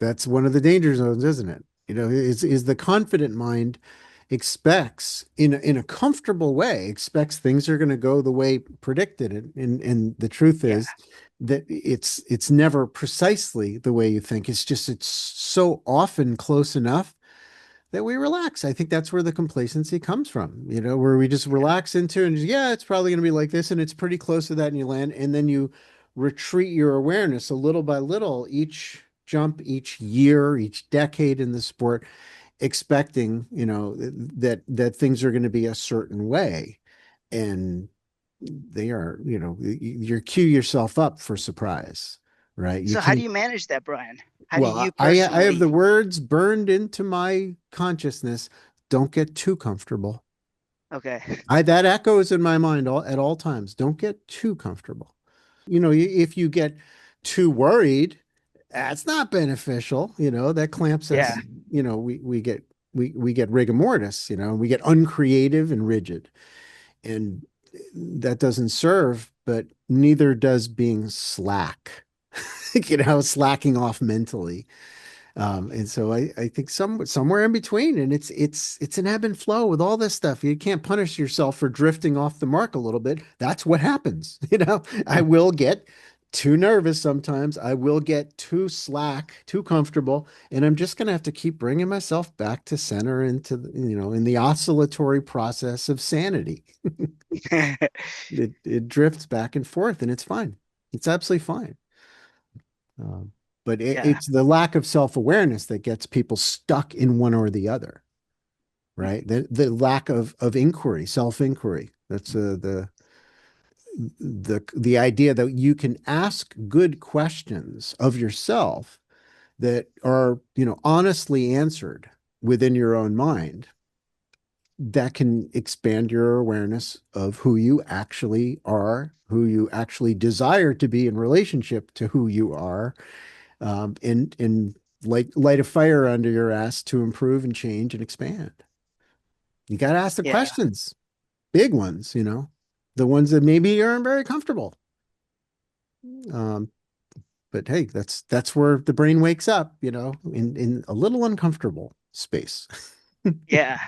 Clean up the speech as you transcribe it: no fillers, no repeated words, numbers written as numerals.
That's one of the danger zones, isn't it? Is the confident mind expects in a comfortable way, expects things are going to go the way predicted. And the truth Yeah. is that it's never precisely the way you think. It's so often close enough that we relax. I think that's where the complacency comes from, where we just Yeah. relax into and just, yeah, it's probably going to be like this, and it's pretty close to that, and you land, and then you retreat your awareness a little by little, each jump, each year, each decade in the sport, expecting, that things are going to be a certain way. And they are, you cue yourself up for surprise, right? You So how do can, you manage that, Brian? How do well, you I have the personally? words burned into my consciousness. Don't get too comfortable. Okay. That echoes in my mind at all times. Don't get too comfortable. If you get too worried, that's not beneficial. That clamps Yeah. us. We get rigor mortis. We get uncreative and rigid, and that doesn't serve. But neither does being slack. Slacking off mentally. And so I think somewhere in between, and it's an ebb and flow with all this stuff. You can't punish yourself for drifting off the mark a little bit. That's what happens. I will get too nervous sometimes. I will get too slack, too comfortable, and I'm just gonna have to keep bringing myself back to center into in the oscillatory process of sanity. It drifts back and forth, and it's fine. It's absolutely fine. Um, but Yeah. it's the lack of self-awareness that gets people stuck in one or the other, right? The lack of inquiry, self-inquiry. That's the idea that you can ask good questions of yourself that are, honestly answered within your own mind, that can expand your awareness of who you actually are, who you actually desire to be in relationship to who you are, and light a fire under your ass to improve and change and expand. You got to ask the Yeah. questions, big ones, the ones that maybe aren't very comfortable. Um, but hey, that's where the brain wakes up, in a little uncomfortable space. Yeah.